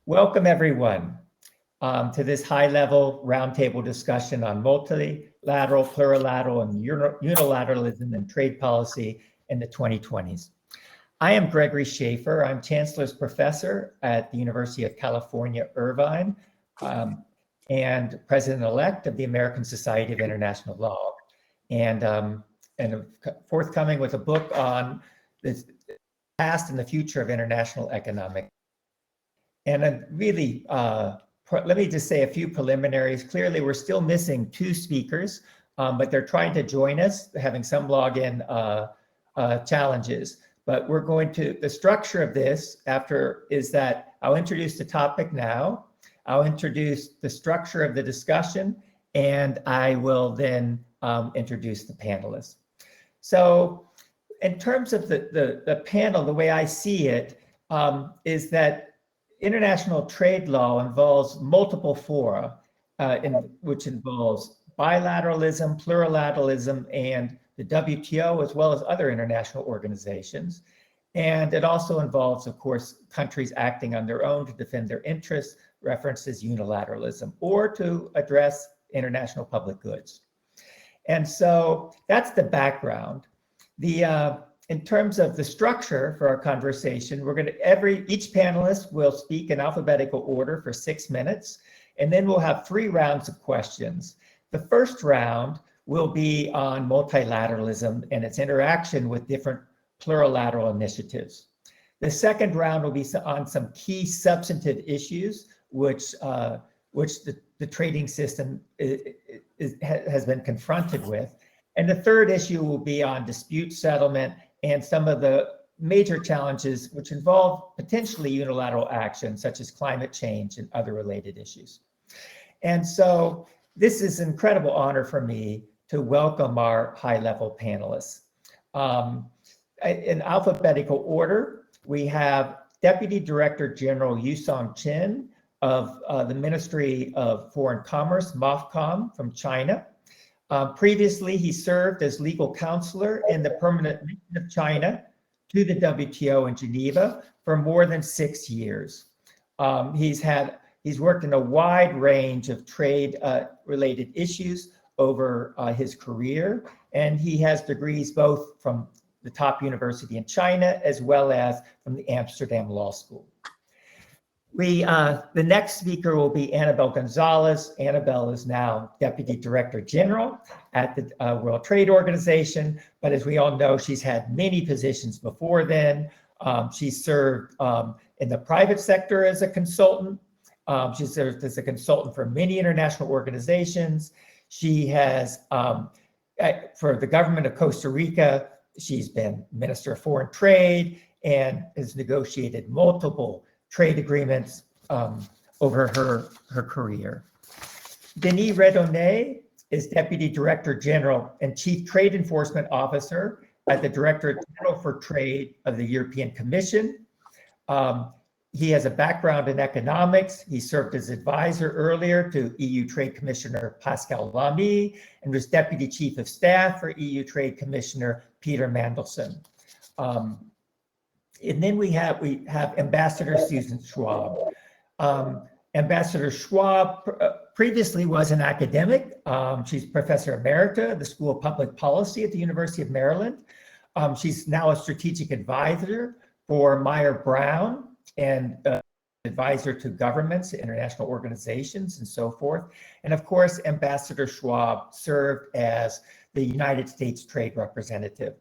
Welcome everyone to this high-level roundtable discussion on multilateral, plurilateral, and unilateralism and trade policy in the 2020s. I am Gregory Shaffer. I'm Chancellor's Professor at the University of California, Irvine, and President-elect of the American Society of International Law, and forthcoming with a book on the past and the future of international economic. And really, let me just say a few preliminaries. Clearly, we're still missing two speakers, but they're trying to join us, having some login challenges. But we're going to, the structure of this is that I'll introduce the topic now, I'll introduce the structure of the discussion, and I will then introduce the panelists. So in terms of the panel, the way I see it is that international trade law involves multiple fora, which involves bilateralism, plurilateralism, and the WTO, as well as other international organizations. And it also involves, of course, countries acting on their own to defend their interests, references unilateralism, or to address international public goods. And so that's the background. In terms of the structure for our conversation, we're going to, each panelist will speak in alphabetical order for 6 minutes, and then we'll have 3 rounds of questions. The first round will be on multilateralism and its interaction with different plurilateral initiatives. The second round will be on some key substantive issues which the trading system has been confronted with. And the third issue will be on dispute settlement and some of the major challenges which involve potentially unilateral action, such as climate change and other related issues. And so this is an incredible honor for me to welcome our high-level panelists. In alphabetical order, we have Deputy Director General Yusung Chen of the Ministry of Foreign Commerce, MOFCOM, from China. Previously, he served as legal counselor in the permanent mission of China to the WTO in Geneva for more than 6 years. He's worked in a wide range of trade related issues over his career, and he has degrees both from the top university in China as well as from the Amsterdam Law School. The next speaker will be Anabel Gonzalez. Anabel is now Deputy Director General at the World Trade Organization, but as we all know, she's had many positions before then. She served in the private sector as a consultant. She served as a consultant for many international organizations. She has, for the government of Costa Rica, she's been Minister of Foreign Trade and has negotiated multiple trade agreements over her career. Denis Redonnet is Deputy Director General and Chief Trade Enforcement Officer at the Director General for Trade of the European Commission. He has a background in economics. He served as advisor earlier to EU Trade Commissioner Pascal Lamy and was Deputy Chief of Staff for EU Trade Commissioner Peter Mandelson. And then we have Ambassador Susan Schwab. Ambassador Schwab previously was an academic. She's Professor Emerita at the School of Public Policy at the University of Maryland. She's now a strategic advisor for Meyer Brown and advisor to governments, international organizations, and so forth. And of course, Ambassador Schwab served as the United States Trade Representative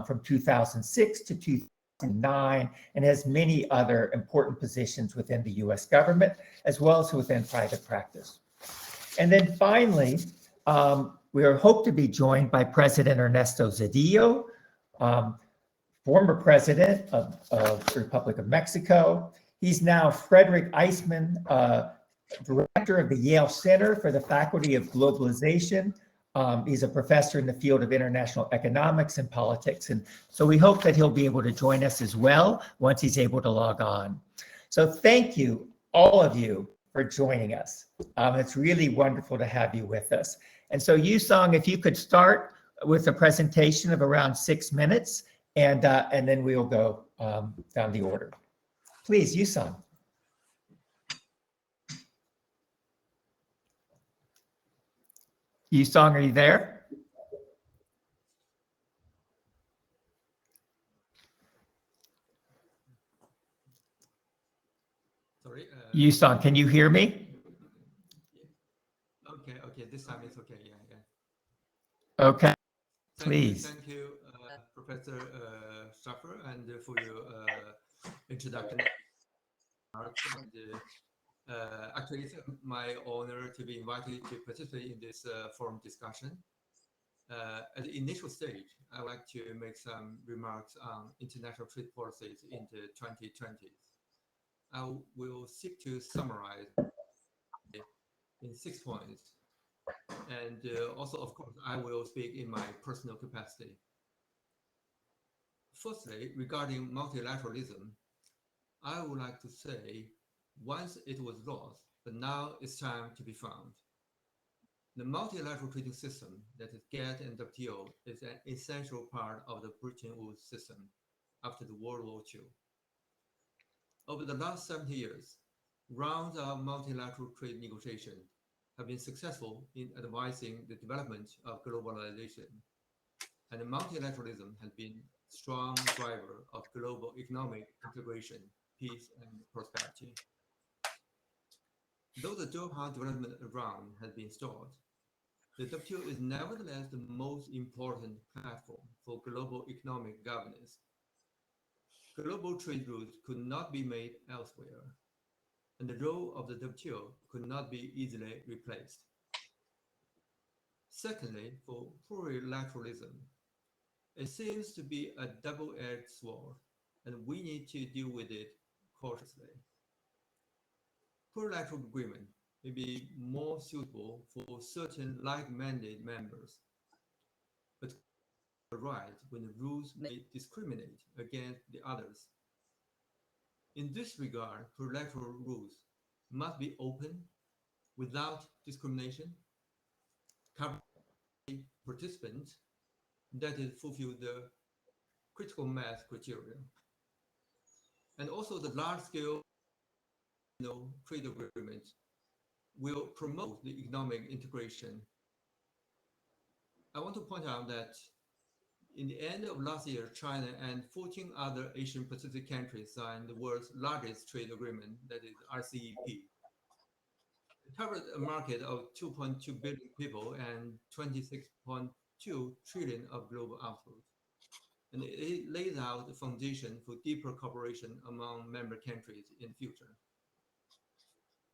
from 2006 to 2009, and has many other important positions within the US government, as well as within private practice. And then finally, we hope to be joined by President Ernesto Zedillo, former president of the Republic of Mexico. He's now Frederick Eisman, director of the Yale Center for the Faculty of Globalization. He's a professor in the field of international economics and politics. And so we hope that he'll be able to join us as well once he's able to log on. So thank you, all of you, for joining us. It's really wonderful to have you with us. And so Yusong, if you could start with a presentation of around 6 minutes, and then we'll go down the order. Please, Yusong. Yusong, are you there? Sorry. Yusong, can you hear me? Okay. This time it's okay. Yeah. Okay, please. Thank you, Professor Shaffer, and for your introduction. Actually, it's my honor to be invited to participate in this forum discussion. At the initial stage, I'd like to make some remarks on international trade policies in the 2020s. I will seek to summarize in 6 points. And also, of course, I will speak in my personal capacity. Firstly, regarding multilateralism, I would like to say once it was lost, but now it's time to be found. The multilateral trading system, that is GATT and WTO, is an essential part of the Bretton Woods system after the World War II. Over the last 70 years, rounds of multilateral trade negotiations have been successful in advancing the development of globalization, and multilateralism has been a strong driver of global economic integration, peace, and prosperity. Though the Doha Development Round has been stalled, the WTO is nevertheless the most important platform for global economic governance. Global trade routes could not be made elsewhere, and the role of the WTO could not be easily replaced. Secondly, for plurilateralism, it seems to be a double-edged sword, and we need to deal with it cautiously. Plurilateral agreement may be more suitable for certain like-minded members, but right when the rules may discriminate against the others. In this regard, plurilateral rules must be open, without discrimination, cover participants, that is, fulfill the critical mass criteria. And also the large-scale trade agreements will promote the economic integration. I want to point out that in the end of last year, China and 14 other Asian Pacific countries signed the world's largest trade agreement, that is RCEP. It covered a market of 2.2 billion people and 26.2 trillion of global output. And it lays out the foundation for deeper cooperation among member countries in the future.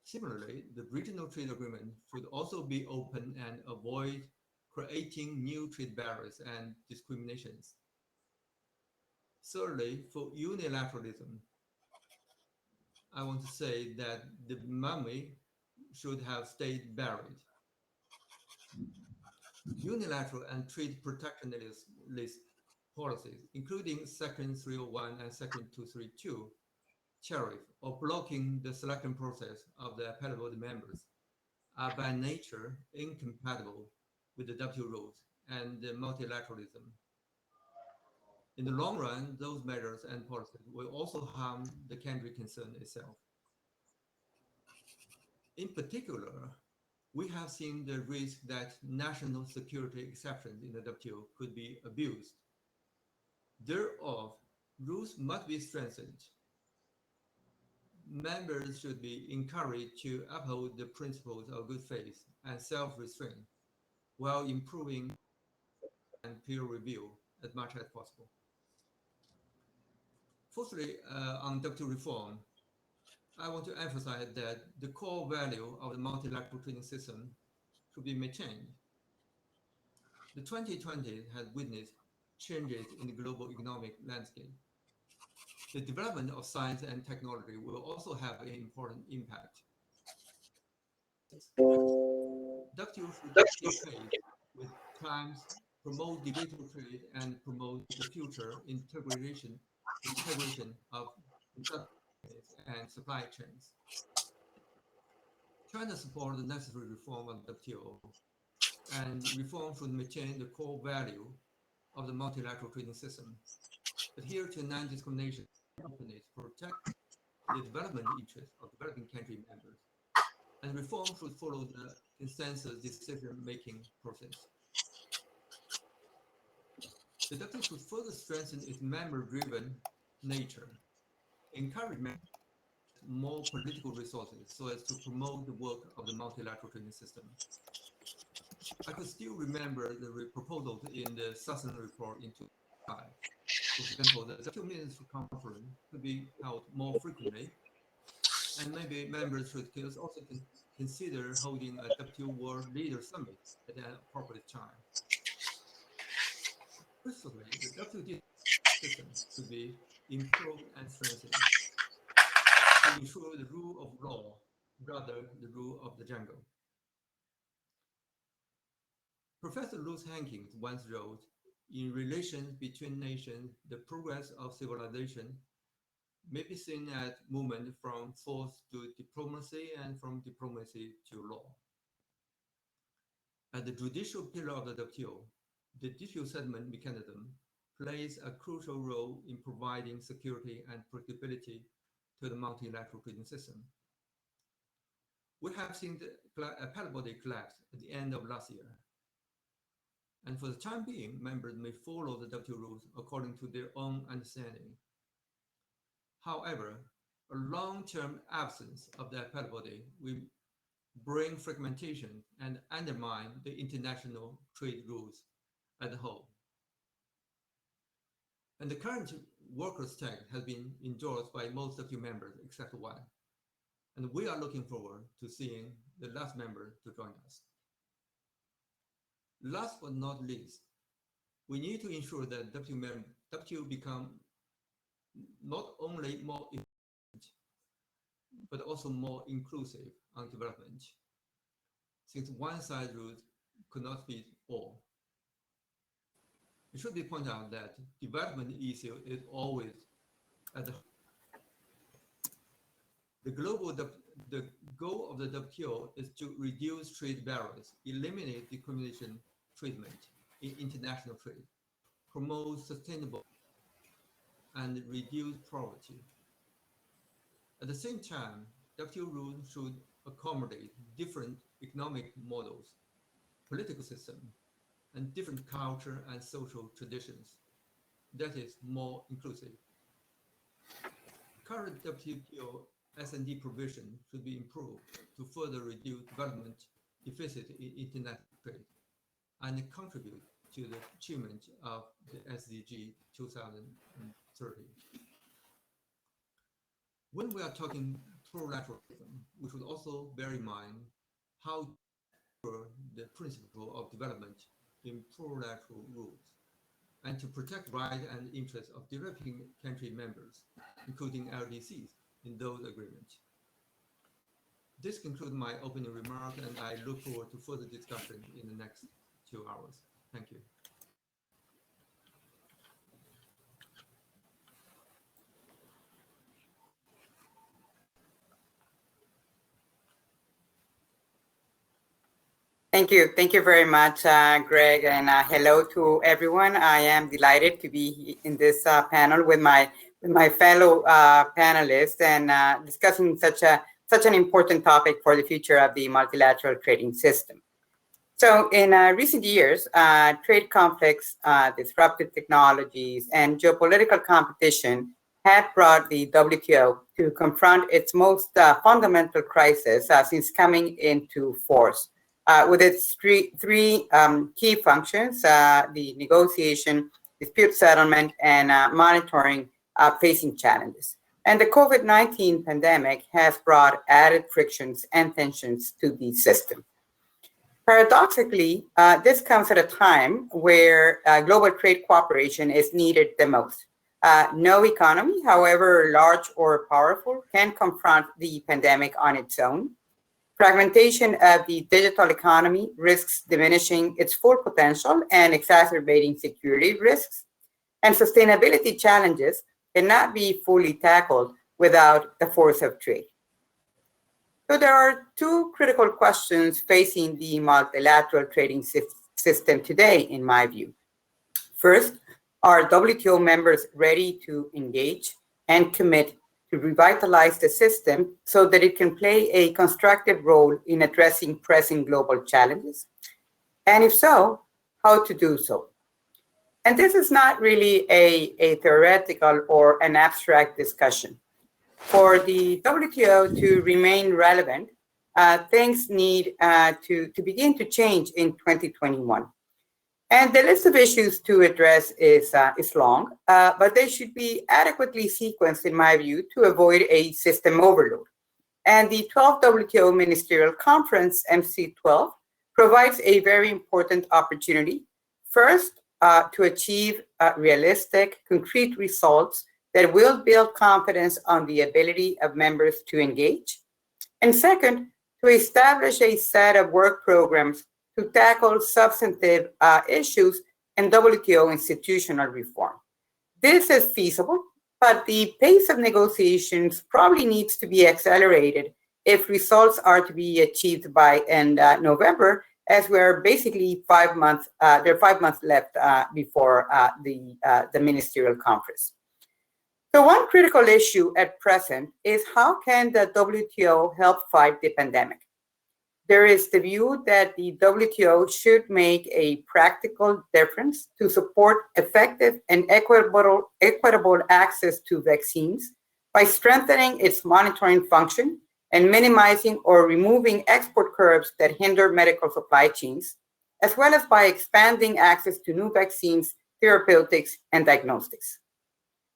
Similarly, the regional trade agreement should also be open and avoid creating new trade barriers and discriminations. Thirdly, for unilateralism, I want to say that the mummy should have stayed buried. Unilateral and trade protectionist policies, including Section 301 and Section 232, tariff or blocking the selection process of the applicable members, are by nature incompatible with the WTO rules and the multilateralism. In the long run, those measures and policies will also harm the country concerned itself. In particular, we have seen the risk that national security exceptions in the WTO could be abused. Thereof, rules must be strengthened. Members should be encouraged to uphold the principles of good faith and self-restraint while improving and peer review as much as possible. Fourthly, on WTO reform, I want to emphasize that the core value of the multilateral trading system should be maintained. The 2020s has witnessed changes in the global economic landscape. The development of science and technology will also have an important impact. WTO should keep pace with times, promote digital trade, and promote the future integration of and supply chains. China supports the necessary reform of WTO, and reform should maintain the core value of the multilateral trading system, adhere to non-discrimination, openness, protect the development interests of developing country members, and reform should follow the consensus decision-making process. The WTO should further strengthen its member-driven nature, encourage more political resources so as to promote the work of the multilateral trading system. I could still remember the proposals in the Sasson report in 2005. For example, the WTO Ministerial Conference could be held more frequently, and maybe members should also consider holding a WTO World Leader Summit at an appropriate time. Personally, the WTO system should be improved and strengthened to ensure the rule of law rather than the rule of the jungle. Professor Ruth Hankins once wrote, in relations between nations, the progress of civilization may be seen as movement from force to diplomacy and from diplomacy to law. At the judicial pillar of the WTO, the dispute settlement mechanism plays a crucial role in providing security and predictability to the multilateral trading system. We have seen the appellate body collapse at the end of last year. And for the time being, members may follow the WTO rules according to their own understanding. However, a long-term absence of the appellate body will bring fragmentation and undermine the international trade rules as a whole. And the current workers' text has been endorsed by most WTO members except one. And we are looking forward to seeing the last member to join us. Last but not least, we need to ensure that WTO become not only more efficient, but also more inclusive on development, since one-size rules could not fit all. It should be pointed out that development issue is always at the goal of the WTO is to reduce trade barriers, eliminate discrimination treatment in international trade, promote sustainable and reduce poverty. At the same time, WTO rules should accommodate different economic models, political system, and different culture and social traditions. That is more inclusive. Current WTO S&D provision should be improved to further reduce development deficit in international trade and contribute to the achievement of the SDG 2030. When we are talking plurilateralism, we should also bear in mind how the principle of development in plurilateral rules and to protect rights and interests of developing country members, including LDCs, in those agreements. This concludes my opening remarks, and I look forward to further discussion in the next 2 hours. Thank you. Thank you. Thank you very much, Greg, and hello to everyone. I am delighted to be in this panel with my fellow panelists and discussing such an important topic for the future of the multilateral trading system. So in recent years, trade conflicts, disruptive technologies, and geopolitical competition had brought the WTO to confront its most fundamental crisis since coming into force. With its three key functions, the negotiation, dispute settlement, and monitoring facing challenges. And the COVID-19 pandemic has brought added frictions and tensions to the system. Paradoxically, this comes at a time where global trade cooperation is needed the most. No economy, however large or powerful, can confront the pandemic on its own. Fragmentation of the digital economy risks diminishing its full potential and exacerbating security risks. And sustainability challenges cannot be fully tackled without the force of trade. So there are two critical questions facing the multilateral trading system today, in my view. First, are WTO members ready to engage and commit to revitalize the system so that it can play a constructive role in addressing pressing global challenges? And if so, how to do so? And this is not really a theoretical or an abstract discussion. For the WTO to remain relevant, things need to begin to change in 2021. And the list of issues to address is long, but they should be adequately sequenced, in my view, to avoid a system overload. And the 12th WTO Ministerial Conference, MC12, provides a very important opportunity. First, to achieve realistic, concrete results that will build confidence on the ability of members to engage. And second, to establish a set of work programs to tackle substantive issues and WTO institutional reform. This is feasible, but the pace of negotiations probably needs to be accelerated if results are to be achieved by end November, as we're basically 5 months, there are 5 months left before the ministerial conference. So one critical issue at present is how can the WTO help fight the pandemic? There is the view that the WTO should make a practical difference to support effective and equitable access to vaccines by strengthening its monitoring function and minimizing or removing export curbs that hinder medical supply chains, as well as by expanding access to new vaccines, therapeutics, and diagnostics.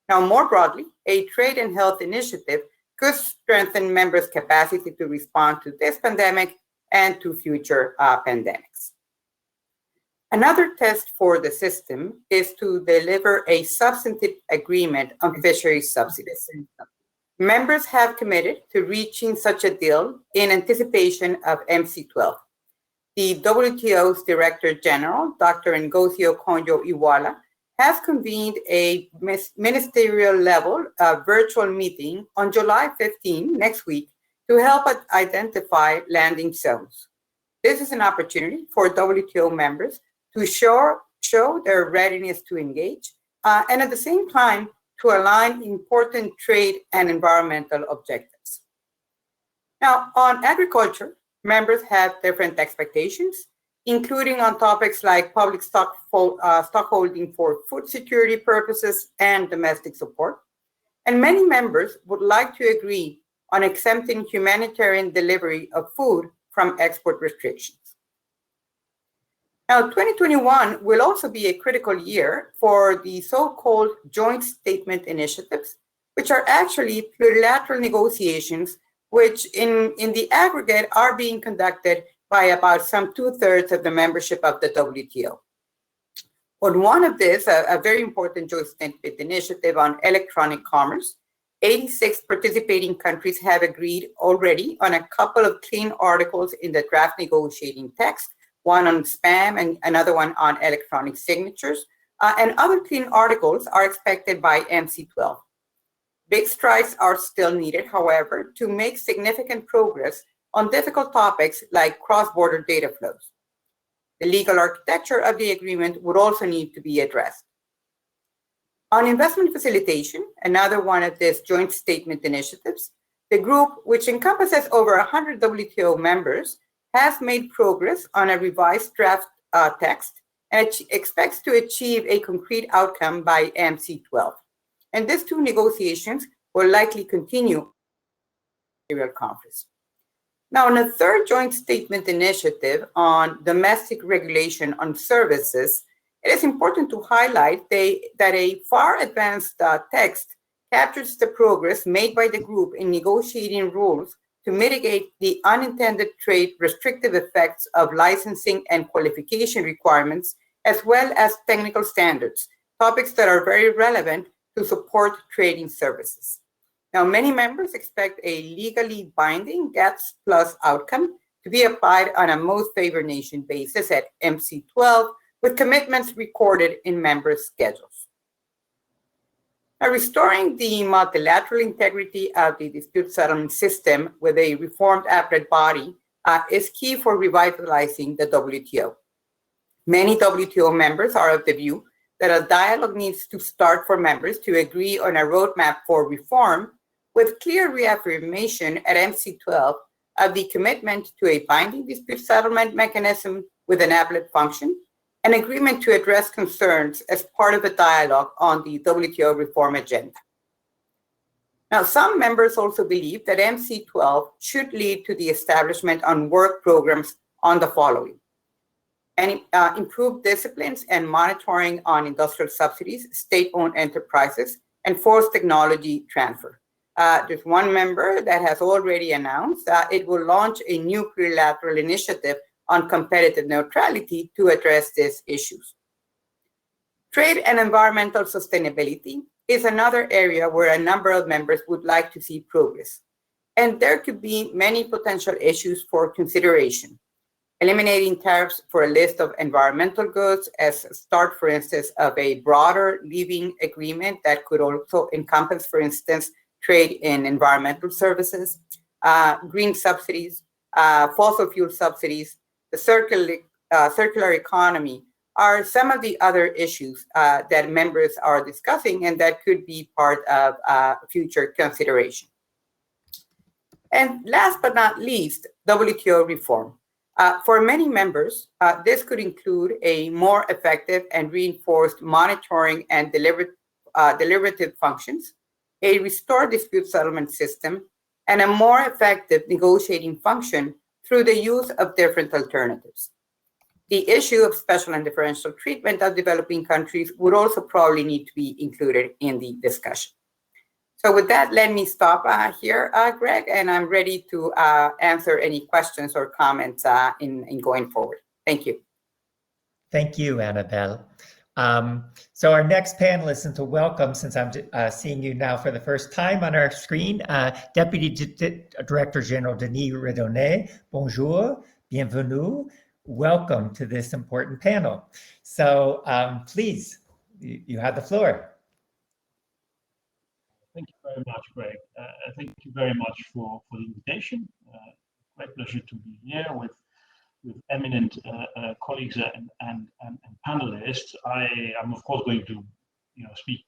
Now, more broadly, a trade and health initiative could strengthen members' capacity to respond to this pandemic and to future pandemics. Another test for the system is to deliver a substantive agreement on fisheries subsidies. Members have committed to reaching such a deal in anticipation of MC12. The WTO's Director General, Dr. Ngozi Okonjo-Iweala, has convened a ministerial level virtual meeting on July 15, next week, to help us identify landing zones. This is an opportunity for WTO members to show their readiness to engage and at the same time to align important trade and environmental objectives. Now, on agriculture, members have different expectations, including on topics like public stockholding for food security purposes and domestic support. And many members would like to agree on exempting humanitarian delivery of food from export restrictions. Now, 2021 will also be a critical year for the so-called joint statement initiatives, which are actually plurilateral negotiations, which in the aggregate are being conducted by about some 2/3 of the membership of the WTO. On one of this, a very important joint statement initiative on electronic commerce, 86 participating countries have agreed already on a couple of clean articles in the draft negotiating text, one on spam and another one on electronic signatures, and other clean articles are expected by MC12. Big strides are still needed, however, to make significant progress on difficult topics like cross-border data flows. The legal architecture of the agreement would also need to be addressed. On investment facilitation, another one of these joint statement initiatives, the group, which encompasses over 100 WTO members, has made progress on a revised draft text and expects to achieve a concrete outcome by MC12. And these two negotiations will likely continue in the Imperial Conference. Now, on a third joint statement initiative on domestic regulation on services, it is important to highlight that a far advanced text captures the progress made by the group in negotiating rules to mitigate the unintended trade restrictive effects of licensing and qualification requirements, as well as technical standards, topics that are very relevant to support trading services. Now, many members expect a legally binding GATS plus outcome to be applied on a most favored nation basis at MC12, with commitments recorded in members' schedules. Now, restoring the multilateral integrity of the dispute settlement system with a reformed appellate body is key for revitalizing the WTO. Many WTO members are of the view that a dialogue needs to start for members to agree on a roadmap for reform, with clear reaffirmation at MC12 of the commitment to a binding dispute settlement mechanism with an appellate function, an agreement to address concerns as part of a dialogue on the WTO reform agenda. Now, some members also believe that MC12 should lead to the establishment on work programs on the following: and improved disciplines and monitoring on industrial subsidies, state-owned enterprises, and forced technology transfer. There's one member that has already announced it will launch a new plurilateral initiative on competitive neutrality to address these issues. Trade and environmental sustainability is another area where a number of members would like to see progress. And there could be many potential issues for consideration. Eliminating tariffs for a list of environmental goods as a start, for instance, of a broader leaving agreement that could also encompass, for instance, trade in environmental services, green subsidies, fossil fuel subsidies, the circular economy are some of the other issues that members are discussing and that could be part of future consideration. And last but not least, WTO reform. For many members, this could include a more effective and reinforced monitoring and deliberative functions, a restored dispute settlement system, and a more effective negotiating function through the use of different alternatives. The issue of special and differential treatment of developing countries would also probably need to be included in the discussion. So with that, let me stop here, Greg, and I'm ready to answer any questions or comments in going forward. Thank you. Thank you, Anabel. So our next panelist, and to welcome, since I'm seeing you now for the first time on our screen, Deputy Director General Denis Redonnet. Bonjour, bienvenue. Welcome to this important panel. So please, you have the floor. Thank you very much, Greg. Thank you very much for the invitation. Great pleasure to be here with eminent colleagues and panelists. I am, of course, going to speak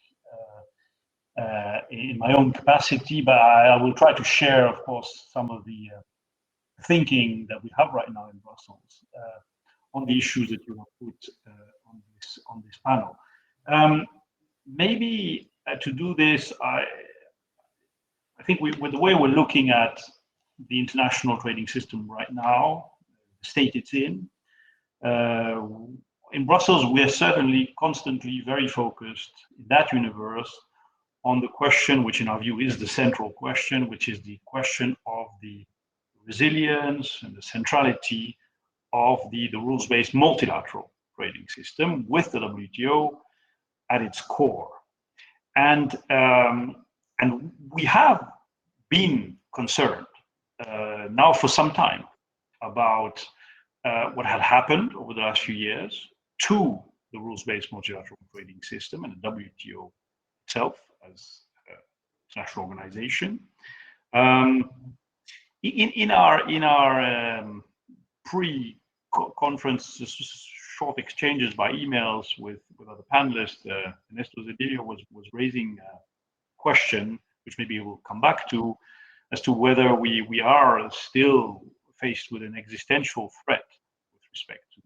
in my own capacity, but I will try to share, of course, some of the thinking that we have right now in Brussels on the issues that you have put on this panel. Maybe to do this, I think with the way we're looking at the international trading system right now, the state it's in Brussels, we are certainly constantly very focused in that universe on the question, which in our view is the central question, which is the question of the resilience and the centrality of the rules-based multilateral trading system with the WTO at its core. And we have been concerned now for some time about what had happened over the last few years to the rules-based multilateral trading system and the WTO itself as an international organization. In our pre-conference short exchanges by emails with other panelists, Ernesto Zedillo was raising a question, which maybe we'll come back to, as to whether we are still faced with an existential threat with respect to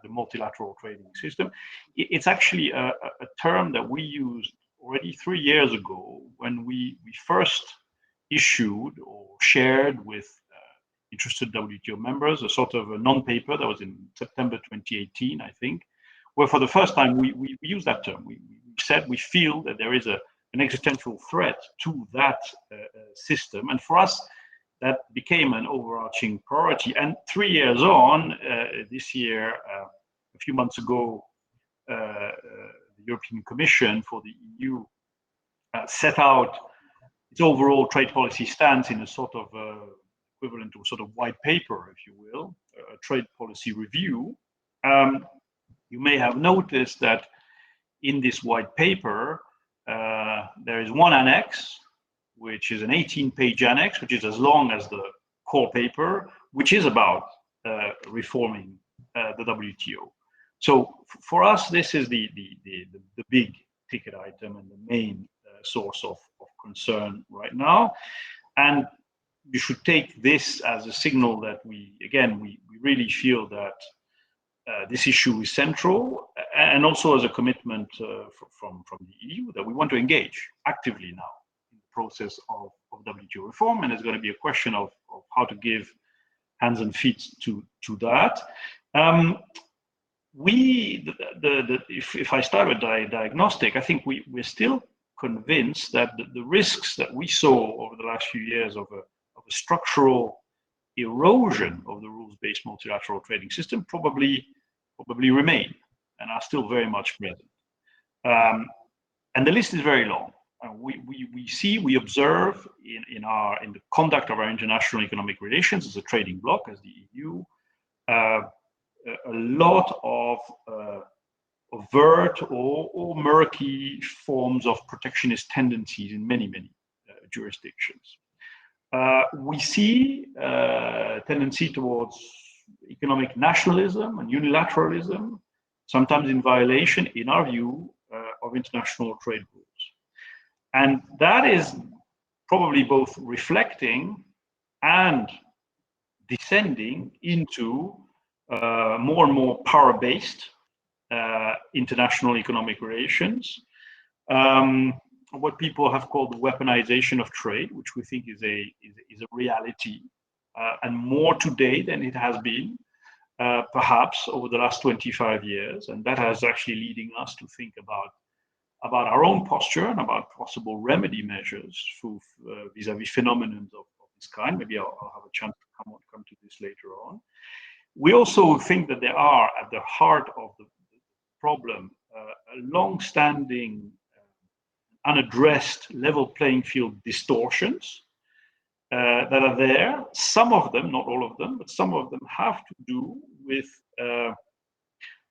the multilateral trading system. It's actually a term that we used already 3 years ago when we first issued or shared with interested WTO members a sort of a non-paper that was in September 2018, I think, where for the first time we used that term. We said we feel that there is an existential threat to that system, and for us that became an overarching priority. And 3 years on, this year, a few months ago, the European Commission for the EU set out its overall trade policy stance in a sort of equivalent to a sort of white paper, if you will, a trade policy review. You may have noticed that in this white paper, there is one annex, which is an 18-page annex, which is as long as the core paper, which is about reforming the WTO. So for us, this is the big ticket item and the main source of concern right now. And you should take this as a signal that we really feel that this issue is central, and also as a commitment from the EU that we want to engage actively now in the process of WTO reform. And it's going to be a question of how to give hands and feet to that. If I start with diagnostic, I think we're still convinced that the risks that we saw over the last few years of a structural erosion of the rules-based multilateral trading system probably remain and are still very much present. And the list is very long. We observe in the conduct of our international economic relations as a trading bloc, as the EU, a lot of overt or murky forms of protectionist tendencies in many jurisdictions. We see a tendency towards economic nationalism and unilateralism, sometimes in violation, in our view, of international trade rules. And that is probably both reflecting and descending into more and more power-based international economic relations, what people have called the weaponization of trade, which we think is a reality, and more today than it has been, perhaps over the last 25 years, and that has actually leading us to think about our own posture and about possible remedy measures for vis-a-vis phenomenons of this kind. Maybe I'll have a chance to come to this later on. We also think that there are at the heart of the problem long-standing unaddressed level playing field distortions that are there. Some of them, not all of them, but some of them have to do with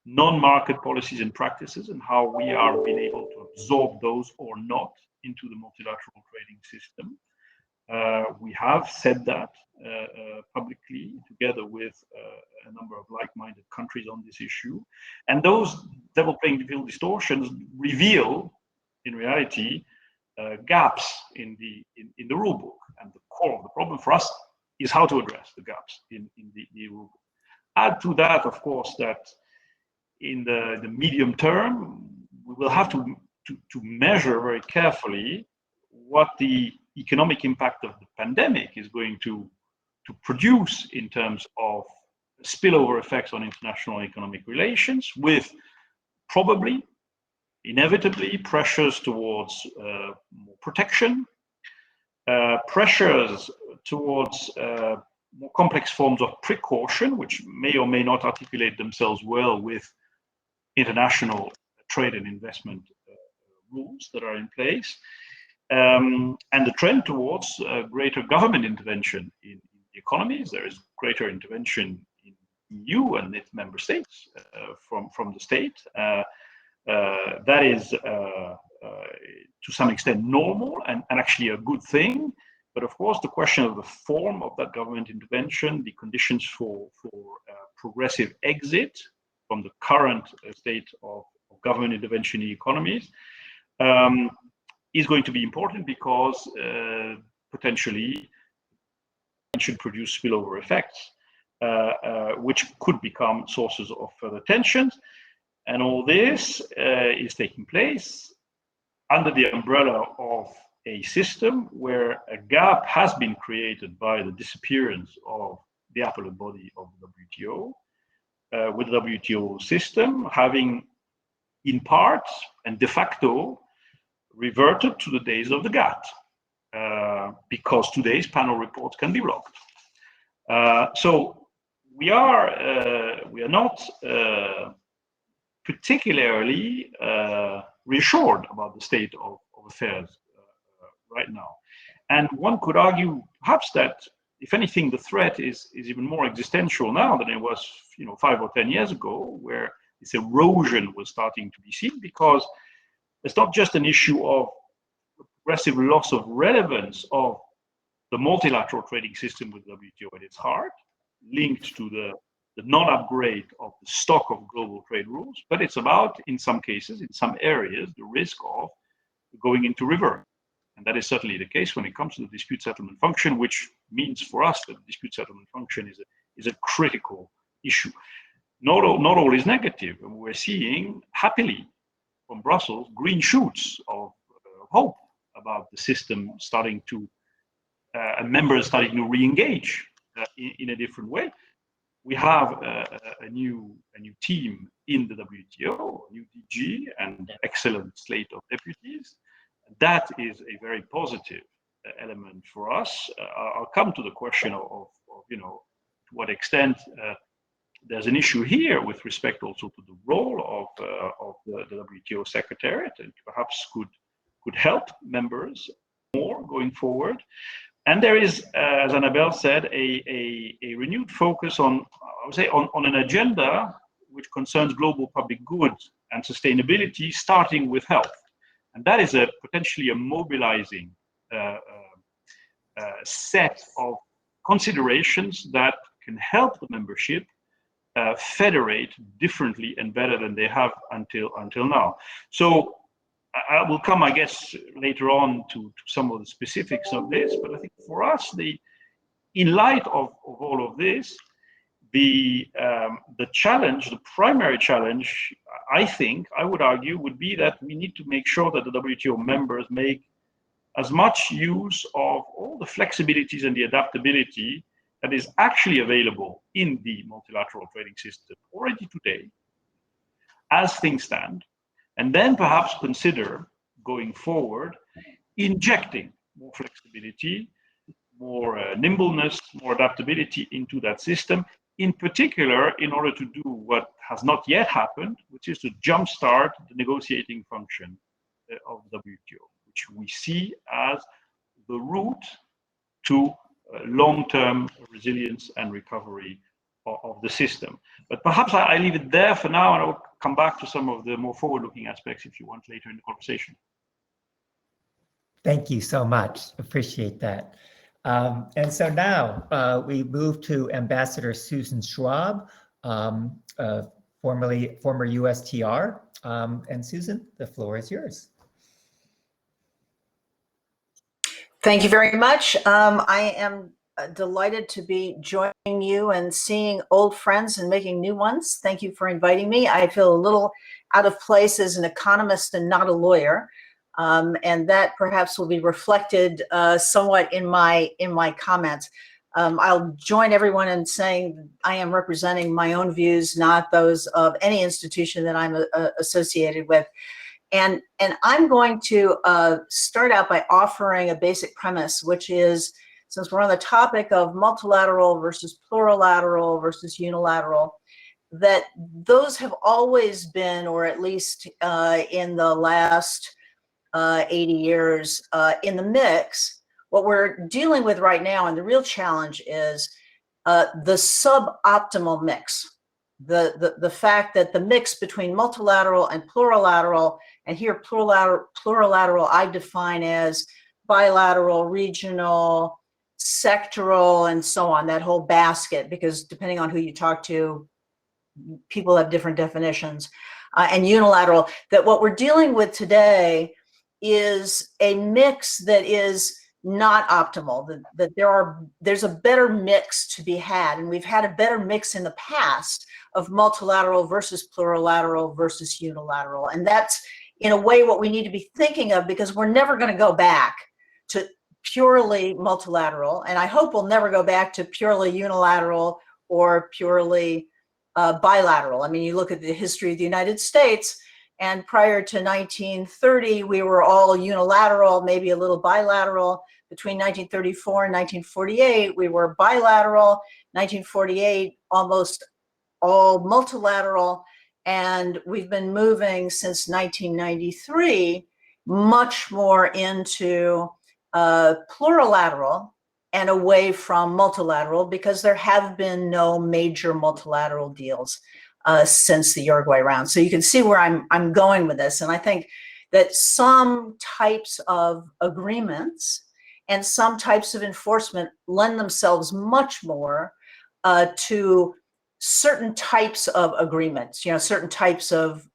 non-market policies and practices and how we are being able to absorb those or not into the multilateral trading system. We have said that publicly together with a number of like-minded countries on this issue. And those level playing field distortions reveal, in reality, gaps in the rule book. And the core of the problem for us is how to address the gaps in the rule book. Add to that, of course, that in the medium term, we will have to measure very carefully what the economic impact of the pandemic is going to produce in terms of spillover effects on international economic relations, with probably, inevitably, pressures towards more protection, pressures towards more complex forms of precaution, which may or may not articulate themselves well with international trade and investment rules that are in place, and the trend towards greater government intervention in the economies. There is greater intervention in EU and its member states from the state. That is, to some extent, normal and actually a good thing. But of course, the question of the form of that government intervention, the conditions for progressive exit from the current state of government intervention in economies is going to be important, because potentially it should produce spillover effects, which could become sources of further tensions. And all this is taking place under the umbrella of a system where a gap has been created by the disappearance of the appellate body of the WTO, with the WTO system having, in part and de facto, reverted to the days of the GATT, because today's panel reports can be blocked. So we are not particularly reassured about the state of affairs right now. And one could argue perhaps that, if anything, the threat is even more existential now than it was 5 or 10 years ago, where this erosion was starting to be seen, because it's not just an issue of progressive loss of relevance of the multilateral trading system with WTO at its heart, linked to the non-upgrade of the stock of global trade rules, but it's about, in some cases, in some areas, the risk of going into reverse. And that is certainly the case when it comes to the dispute settlement function, which means for us that the dispute settlement function is a critical issue. Not all is negative. And we're seeing, happily, from Brussels, green shoots of hope about the system starting to, and members starting to re-engage in a different way. We have a new team in the WTO, a new DG, and excellent slate of deputies. That is a very positive element for us. I'll come to the question of to what extent there's an issue here with respect also to the role of the WTO Secretariat, and perhaps could help members more going forward. And there is, as Anabel said, a renewed focus on, I would say, on an agenda which concerns global public good and sustainability, starting with health. And that is potentially a mobilizing set of considerations that can help the membership federate differently and better than they have until now. So I will come, I guess, later on to some of the specifics of this, but I think for us, in light of all of this, the challenge, the primary challenge, I would argue, would be that we need to make sure that the WTO members make as much use of all the flexibilities and the adaptability that is actually available in the multilateral trading system already today, as things stand, and then perhaps consider going forward injecting more flexibility, more nimbleness, more adaptability into that system, in particular in order to do what has not yet happened, which is to jumpstart the negotiating function of the WTO, which we see as the route to long-term resilience and recovery of the system. But perhaps I leave it there for now, and I'll come back to some of the more forward-looking aspects if you want later in the conversation. Thank you so much. Appreciate that. And so now we move to Ambassador Susan Schwab, former USTR. And Susan, the floor is yours. Thank you very much. I am delighted to be joining you and seeing old friends and making new ones. Thank you for inviting me. I feel a little out of place as an economist and not a lawyer, and that perhaps will be reflected somewhat in my comments. I'll join everyone in saying I am representing my own views, not those of any institution that I'm associated with. And I'm going to start out by offering a basic premise, which is, since we're on the topic of multilateral versus plurilateral versus unilateral, that those have always been, or at least in the last 80 years, in the mix. What we're dealing with right now, and the real challenge, is the suboptimal mix. The fact that the mix between multilateral and plurilateral, and here plurilateral I define as bilateral, regional, sectoral, and so on, that whole basket, because depending on who you talk to, people have different definitions, and unilateral, that what we're dealing with today is a mix that is not optimal, that there's a better mix to be had, and we've had a better mix in the past of multilateral versus plurilateral versus unilateral, and that's in a way what we need to be thinking of, because we're never going to go back to purely multilateral, and I hope we'll never go back to purely unilateral or purely bilateral. I mean, you look at the history of the United States, and prior to 1930, we were all unilateral, maybe a little bilateral. Between 1934 and 1948, we were bilateral. 1948, almost all multilateral. And we've been moving since 1993 much more into plurilateral and away from multilateral, because there have been no major multilateral deals since the Uruguay round. So you can see where I'm going with this. And I think that some types of agreements and some types of enforcement lend themselves much more to certain types of agreements, certain types of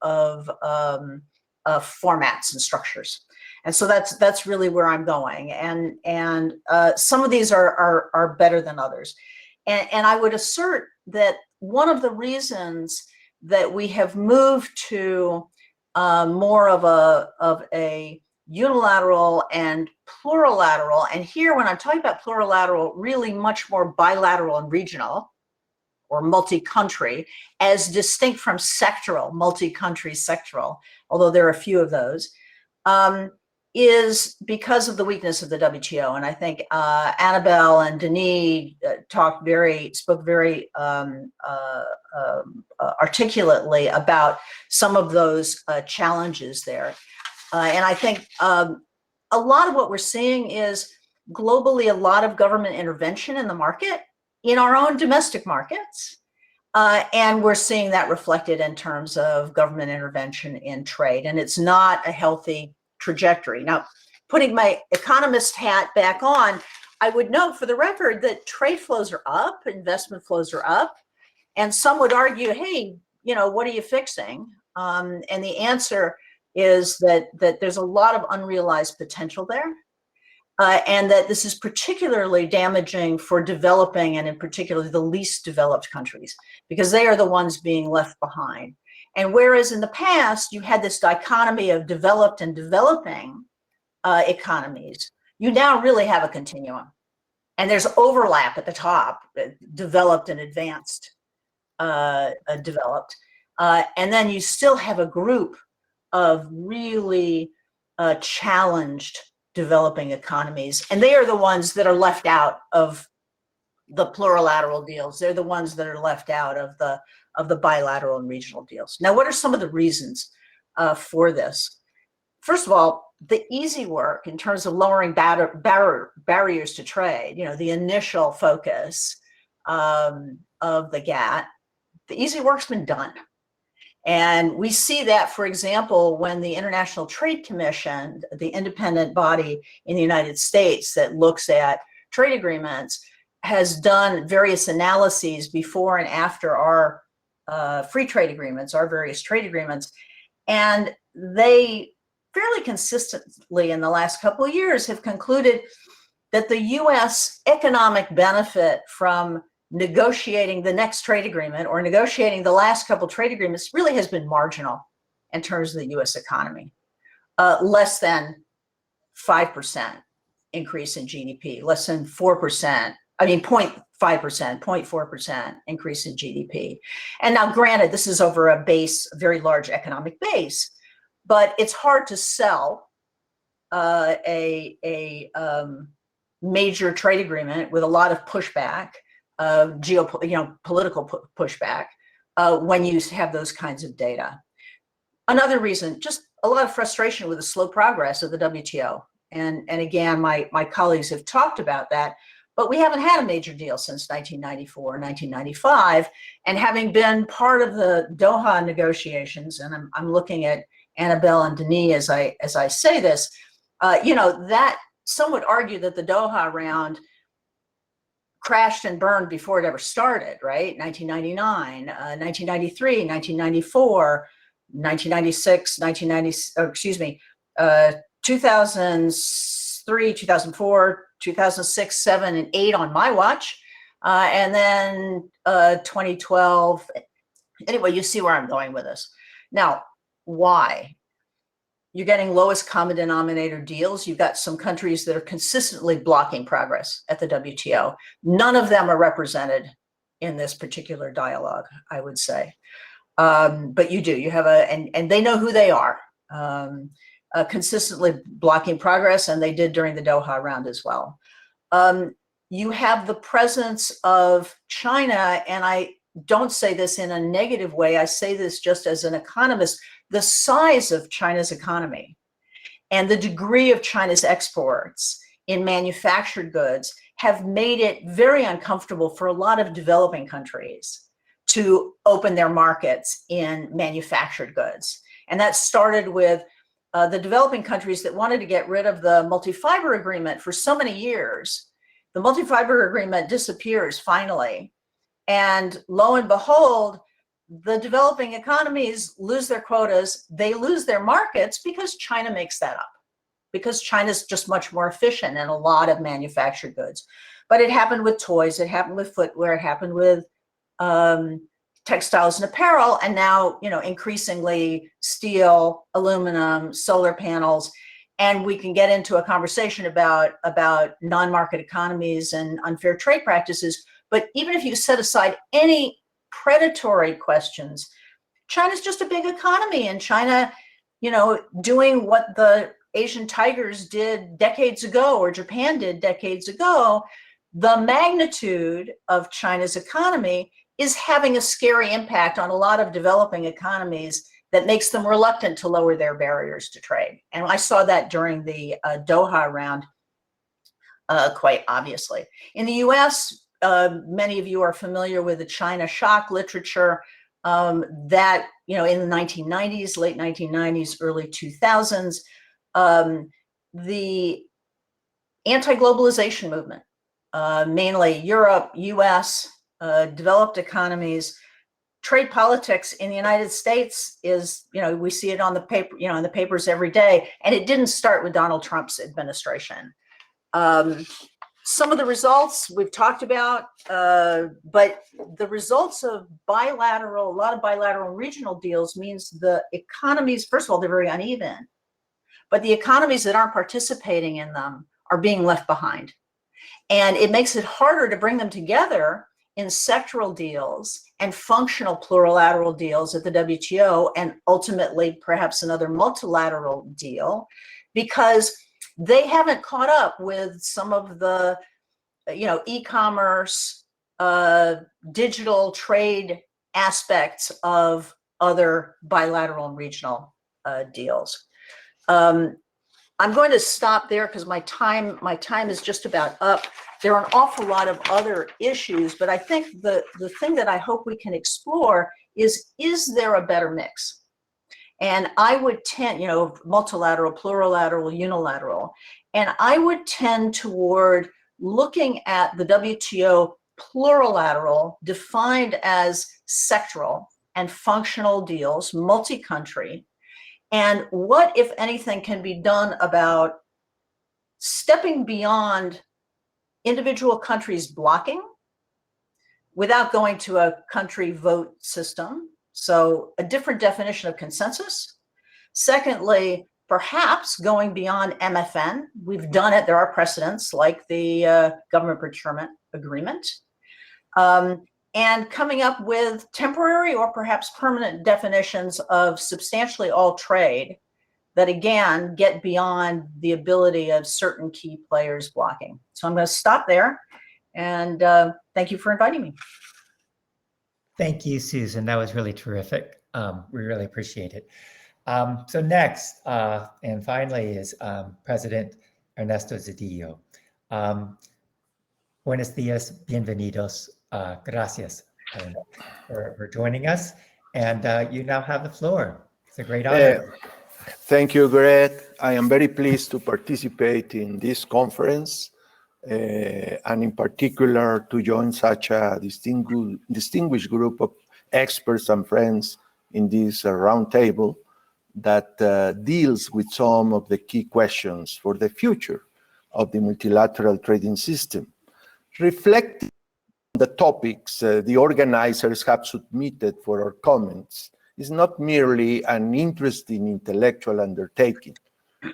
formats and structures. And so that's really where I'm going. And some of these are better than others. And I would assert that one of the reasons that we have moved to more of a unilateral and plurilateral, and here when I'm talking about plurilateral, really much more bilateral and regional or multi-country, as distinct from sectoral, multi-country sectoral, although there are a few of those, is because of the weakness of the WTO. And I think Anabel and Denis spoke very articulately about some of those challenges there. And I think a lot of what we're seeing is globally a lot of government intervention in the market, in our own domestic markets. And we're seeing that reflected in terms of government intervention in trade. And it's not a healthy trajectory. Now, putting my economist hat back on, I would note for the record that trade flows are up, investment flows are up. And some would argue, hey, what are you fixing? And the answer is that there's a lot of unrealized potential there. And that this is particularly damaging for developing and in particular the least developed countries, because they are the ones being left behind. And whereas in the past, you had this dichotomy of developed and developing economies, you now really have a continuum. And there's overlap at the top, developed and advanced developed. And then you still have a group of really challenged developing economies. And they are the ones that are left out of the plurilateral deals. They're the ones that are left out of the bilateral and regional deals. Now, what are some of the reasons for this? First of all, the easy work in terms of lowering barriers to trade, the initial focus of the GATT, the easy work's been done. And we see that, for example, when the International Trade Commission, the independent body in the United States that looks at trade agreements, has done various analyses before and after our free trade agreements, our various trade agreements. And they fairly consistently in the last couple of years have concluded that the US economic benefit from negotiating the next trade agreement or negotiating the last couple trade agreements really has been marginal in terms of the US economy. Less than 5% increase in GDP, less than 4%, 0.5%, 0.4% increase in GDP. And now granted, this is over a very large economic base, but it's hard to sell a major trade agreement with a lot of pushback, political pushback when you have those kinds of data. Another reason, just a lot of frustration with the slow progress of the WTO. And again, my colleagues have talked about that, but we haven't had a major deal since 1994, 1995. And having been part of the Doha negotiations, and I'm looking at Anabel and Denis as I say this, that some would argue that the Doha round crashed and burned before it ever started, right? 1999, 1993, 1994, 1996, 2003, 2004, 2006, 7, and 8 on my watch, and then 2012. Anyway, you see where I'm going with this. Now, why? You're getting lowest common denominator deals. You've got some countries that are consistently blocking progress at the WTO. None of them are represented in this particular dialogue, I would say. But you do. You have and they know who they are. Consistently blocking progress, and they did during the Doha round as well. You have the presence of China, and I don't say this in a negative way. I say this just as an economist. The size of China's economy and the degree of China's exports in manufactured goods have made it very uncomfortable for a lot of developing countries to open their markets in manufactured goods. And that started with the developing countries that wanted to get rid of the multi-fiber agreement for so many years. The multi-fiber agreement disappears finally. And lo and behold, the developing economies lose their quotas. They lose their markets because China makes that up. because China's just much more efficient in a lot of manufactured goods. But it happened with toys, it happened with footwear, it happened with textiles and apparel, and now, you know, increasingly steel, aluminum, solar panels. And we can get into a conversation about non-market economies and unfair trade practices. But even if you set aside any predatory questions, China's just a big economy, and China, you know, doing what the Asian tigers did decades ago, or Japan did decades ago, the magnitude of China's economy is having a scary impact on a lot of developing economies that makes them reluctant to lower their barriers to trade. And I saw that during the Doha round quite obviously. In the US, many of you are familiar with the China shock literature that, you know, in the 1990s, late 1990s, early 2000s, the anti-globalization movement, mainly Europe, US, developed economies, trade politics in the United States is, you know, we see it on the paper, you know, in the papers every day, and it didn't start with Donald Trump's administration. Some of the results we've talked about, but the results of a lot of bilateral and regional deals means the economies, first of all, they're very uneven, but the economies that aren't participating in them are being left behind. And it makes it harder to bring them together in sectoral deals and functional plurilateral deals at the WTO, and ultimately perhaps another multilateral deal, because they haven't caught up with some of the, you know, e-commerce, digital trade aspects of other bilateral and regional deals. I'm going to stop there because my time is just about up. There are an awful lot of other issues, but I think the thing that I hope we can explore is there a better mix? And I would tend, you know, multilateral, plurilateral, unilateral, and I would tend toward looking at the WTO plurilateral defined as sectoral and functional deals, multi-country, and what, if anything, can be done about stepping beyond individual countries blocking without going to a country vote system. So a different definition of consensus. Secondly, perhaps going beyond MFN. We've done it. There are precedents like the government procurement agreement. And coming up with temporary or perhaps permanent definitions of substantially all trade that, again, get beyond the ability of certain key players blocking. So I'm going to stop there, and thank you for inviting me. Thank you, Susan. That was really terrific. We really appreciate it. So next, and finally, is President Ernesto Zedillo. Buenos dias, bienvenidos. Gracias for joining us. And you now have the floor. It's a great honor. Thank you, Greg. I am very pleased to participate in this conference, and in particular to join such a distinguished group of experts and friends in this roundtable that deals with some of the key questions for the future of the multilateral trading system. Reflecting on the topics the organizers have submitted for our comments is not merely an interesting intellectual undertaking.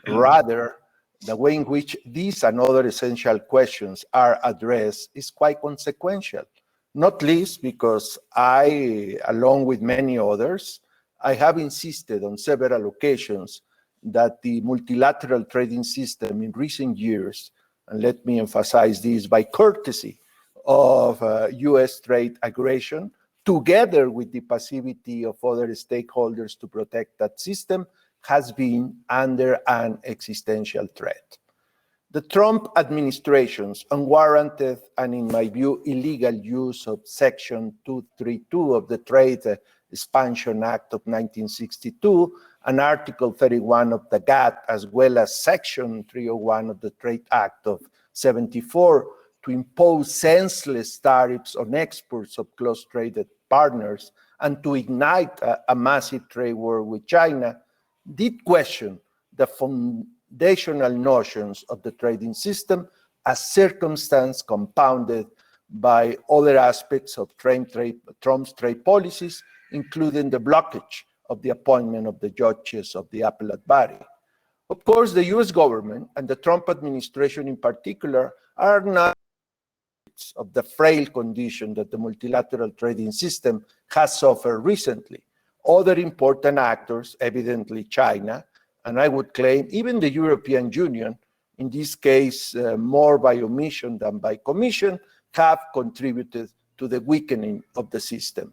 Rather, the way in which these and other essential questions are addressed is quite consequential, not least because I, along with many others, I have insisted on several occasions that the multilateral trading system in recent years, and let me emphasize this by courtesy of US trade aggression, together with the passivity of other stakeholders to protect that system, has been under an existential threat. The Trump administration's unwarranted and, in my view, illegal use of Section 232 of the Trade Expansion Act of 1962 and Article 31 of the GATT, as well as Section 301 of the Trade Act of 74, to impose senseless tariffs on exports of close-traded partners and to ignite a massive trade war with China, did question the foundational notions of the trading system as circumstance compounded by other aspects of Trump's trade policies, including the blockage of the appointment of the judges of the appellate body. Of course, the US government and the Trump administration in particular are not of the frail condition that the multilateral trading system has suffered recently. Other important actors, evidently China, and I would claim even the European Union, in this case more by omission than by commission, have contributed to the weakening of the system.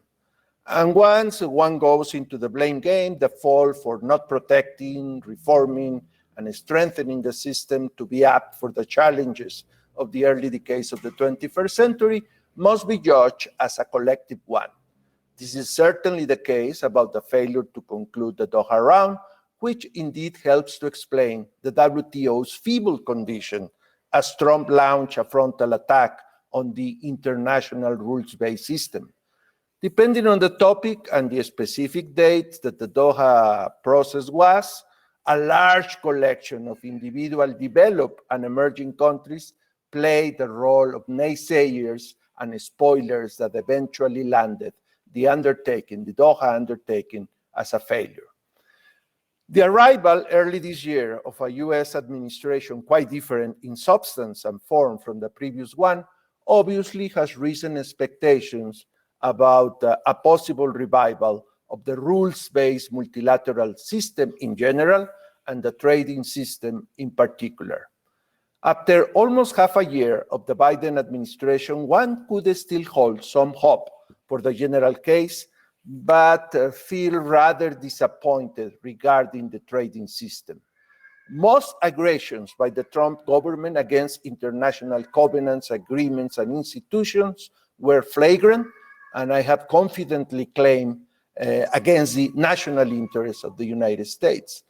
And once one goes into the blame game, the fault for not protecting, reforming, and strengthening the system to be apt for the challenges of the early decades of the 21st century must be judged as a collective one. This is certainly the case about the failure to conclude the Doha round, which indeed helps to explain the WTO's feeble condition as Trump launched a frontal attack on the international rules-based system. Depending on the topic and the specific date that the Doha process was, a large collection of individual developed and emerging countries played the role of naysayers and spoilers that eventually landed the undertaking, the Doha undertaking, as a failure. The arrival early this year of a US administration quite different in substance and form from the previous one obviously has risen expectations about a possible revival of the rules-based multilateral system in general and the trading system in particular. After almost half a year of the Biden administration, one could still hold some hope for the general case, but feel rather disappointed regarding the trading system. Most aggressions by the Trump government against international covenants, agreements, and institutions were flagrant, and I have confidently claimed against the national interests of the United States.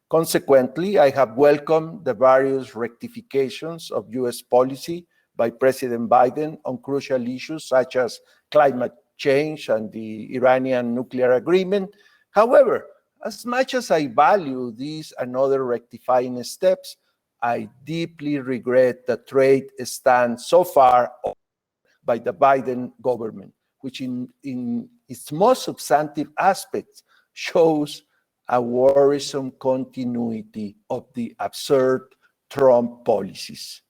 Consequently, I have welcomed the various rectifications of US policy by President Biden on crucial issues such as climate change and the Iranian nuclear agreement. However, as much as I value these and other rectifying steps, I deeply regret the trade stand so far by the Biden government, which in its most substantive aspects shows a worrisome continuity of the absurd Trump policies.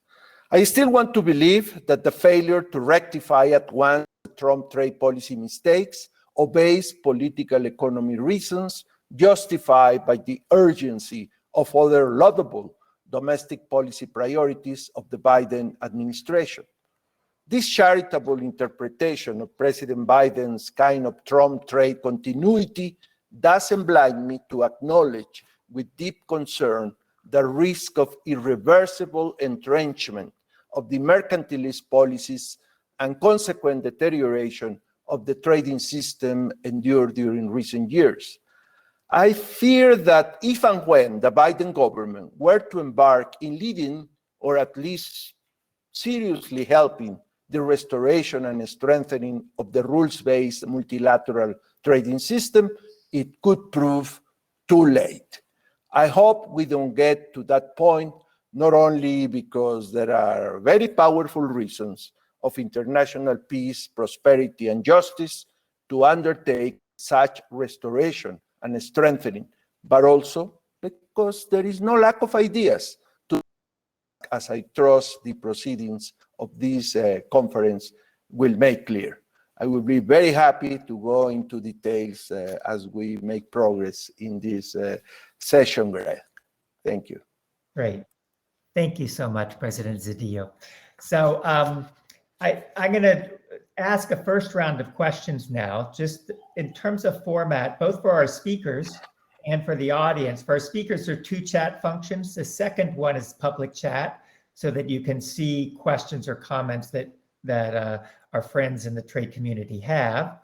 I still want to believe that the failure to rectify at once the Trump trade policy mistakes obeys political economy reasons justified by the urgency of other laudable domestic policy priorities of the Biden administration. This charitable interpretation of President Biden's kind of Trump trade continuity doesn't blind me to acknowledge with deep concern the risk of irreversible entrenchment of the mercantilist policies and consequent deterioration of the trading system endured during recent years. I fear that if and when the Biden government were to embark in leading, or at least seriously helping, the restoration and strengthening of the rules-based multilateral trading system, it could prove too late. I hope we don't get to that point, not only because there are very powerful reasons of international peace, prosperity, and justice to undertake such restoration and strengthening, but also because there is no lack of ideas, as I trust the proceedings of this conference will make clear. I will be very happy to go into details as we make progress in this session, Greg. Thank you. Great. Thank you so much, President Zedillo. So I'm going to ask a first round of questions now, just in terms of format, both for our speakers and for the audience. For our speakers, there are two chat functions. The second one is public chat, so that you can see questions or comments that our friends in the trade community have.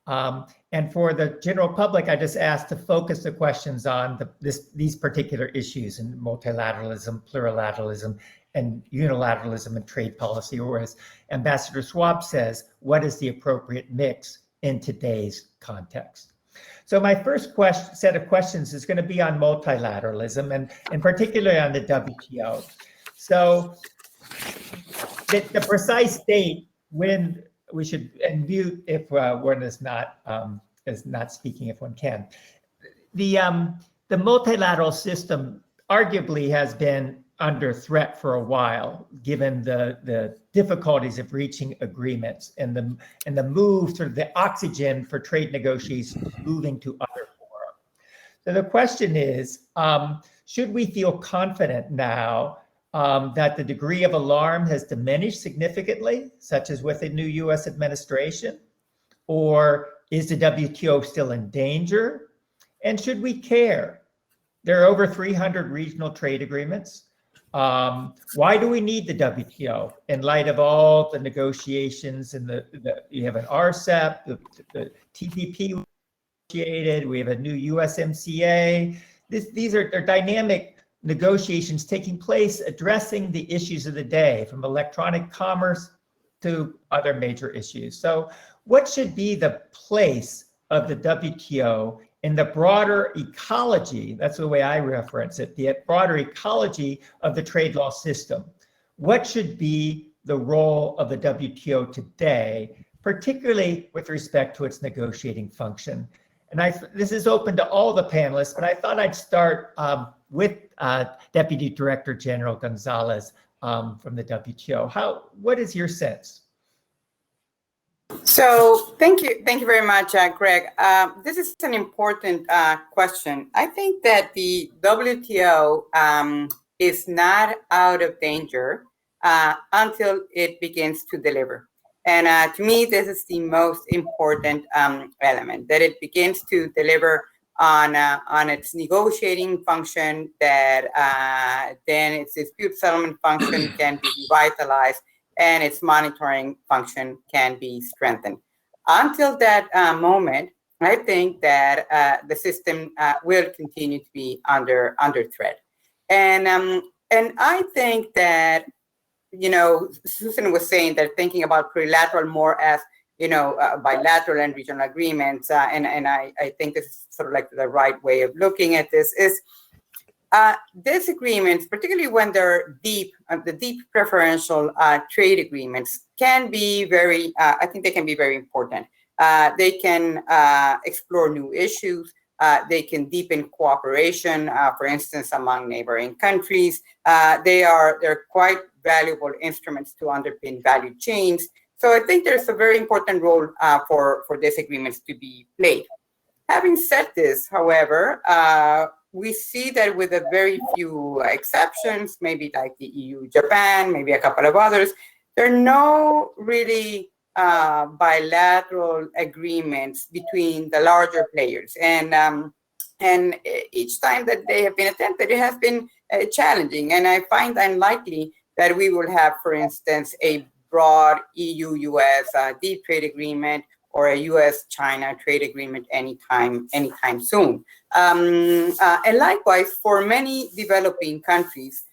And for the general public, I just asked to focus the questions on these particular issues in multilateralism, plurilateralism, and unilateralism and trade policy, or as Ambassador Schwab says, what is the appropriate mix in today's context? So my first set of questions is going to be on multilateralism and particularly on the WTO. So the precise date when we should, and mute if one is not speaking if one can. The multilateral system arguably has been under threat for a while, given the difficulties of reaching agreements and the move, sort of the oxygen for trade negotiations moving to other fora. So the question is, should we feel confident now that the degree of alarm has diminished significantly, such as with the new US administration? Or is the WTO still in danger? And should we care? There are over 300 regional trade agreements. Why do we need the WTO in light of all the negotiations and you have an RCEP, the TPP negotiated, we have a new USMCA. These are dynamic negotiations taking place addressing the issues of the day, from electronic commerce to other major issues. So what should be the place of the WTO in the broader ecology? That's the way I reference it, the broader ecology of the trade law system. What should be the role of the WTO today, particularly with respect to its negotiating function? And this is open to all the panelists, but I thought I'd start with Deputy Director General Gonzalez from the WTO. What is your sense? So thank you very much, Greg. This is an important question. I think that the WTO is not out of danger until it begins to deliver. And to me, this is the most important element, that it begins to deliver on its negotiating function, that then its dispute settlement function can be revitalized, and its monitoring function can be strengthened. Until that moment, I think that the system will continue to be under threat. And I think that, Susan was saying that thinking about plurilateral more as, bilateral and regional agreements, and I think this is sort of like the right way of looking at this, is these agreements, particularly when they're deep, the deep preferential trade agreements, can be very, I think they can be very important. They can explore new issues. They can deepen cooperation, for instance, among neighboring countries. They're quite valuable instruments to underpin value chains. So I think there's a very important role for these agreements to be played. Having said this, however, we see that with a very few exceptions, maybe like the EU, Japan, maybe a couple of others, there are no really bilateral agreements between the larger players. And each time that they have been attempted, it has been challenging. And I find unlikely that we will have, for instance, a broad EU-US deep trade agreement or a US-China trade agreement anytime soon. And likewise, for many developing countries,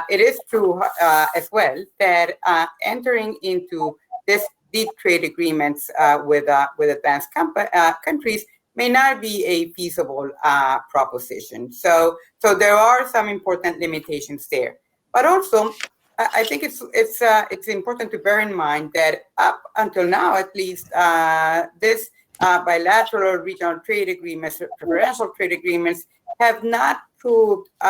it is true as well that entering into this deep trade agreements with advanced countries may not be a feasible proposition. So there are some important limitations there. But also, I think it's important to bear in mind that up until now, at least, this bilateral or regional trade agreements, preferential trade agreements, have not proved. They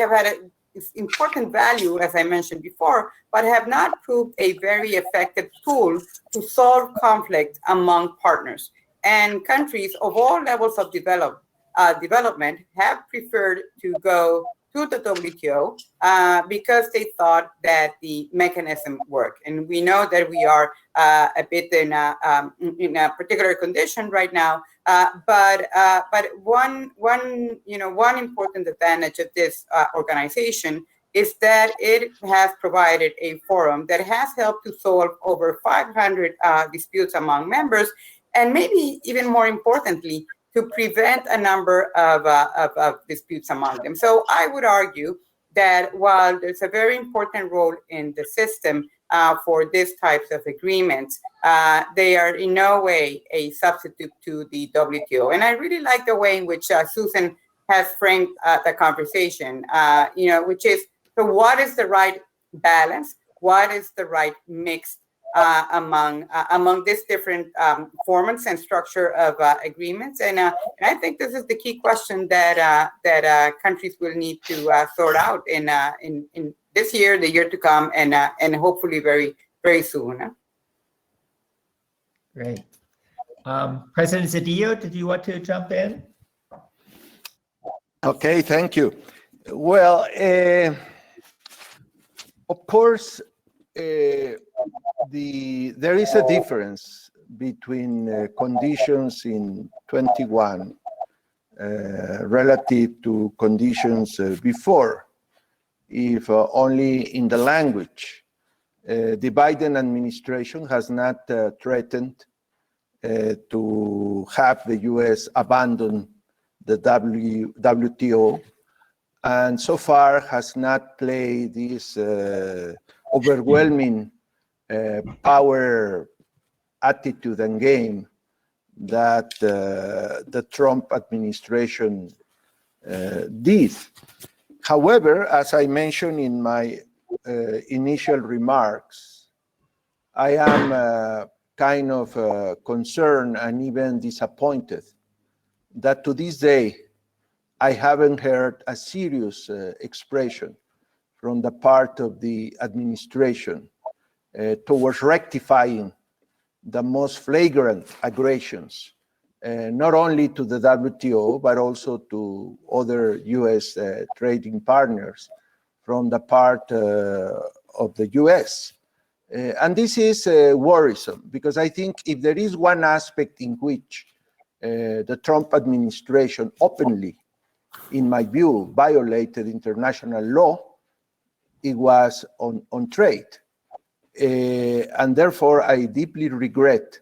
have had an important value, as I mentioned before, but have not proved a very effective tool to solve conflict among partners. And countries of all levels of development have preferred to go to the WTO because they thought that the mechanism worked. And we know that we are a bit in a particular condition right now. But one important advantage of this organization is that it has provided a forum that has helped to solve over 500 disputes among members, and maybe even more importantly, to prevent a number of disputes among them. So I would argue that while there's a very important role in the system for these types of agreements. They are in no way a substitute to the WTO. And I really like the way in which Susan has framed the conversation, which is, so what is the right balance? What is the right mix among these different formats and structure of agreements? And I think this is the key question that countries will need to sort out in this year, the year to come, and hopefully very, very soon. Great. President Zedillo, did you want to jump in? Okay, thank you. Well, of course, there is a difference between conditions in 21 relative to conditions before, if only in the language. The Biden administration has not threatened to have the US abandon the WTO, and so far has not played this overwhelming power attitude and game that the Trump administration did. However, as I mentioned in my initial remarks, I am kind of concerned and even disappointed that to this day, I haven't heard a serious expression from the part of the administration towards rectifying the most flagrant aggressions, not only to the WTO, but also to other US trading partners from the part of the US. And this is worrisome, because I think if there is one aspect in which the Trump administration openly, in my view, violated international law, it was on trade. And therefore, I deeply regret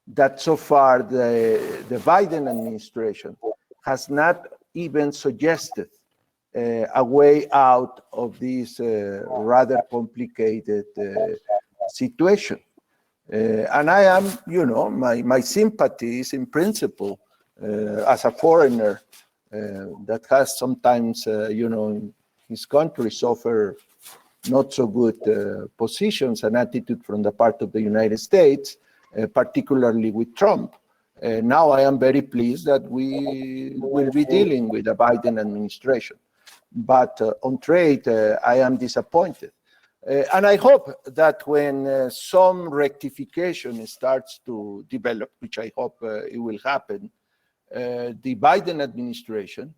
that so far the Biden administration has not even suggested a way out of this rather complicated situation. And I am, my sympathies in principle as a foreigner that has sometimes, in his country suffer not so good positions and attitude from the part of the United States, particularly with Trump. Now I am very pleased that we will be dealing with the Biden administration. But on trade, I am disappointed. And I hope that when some rectification starts to develop, which I hope it will happen, the Biden administration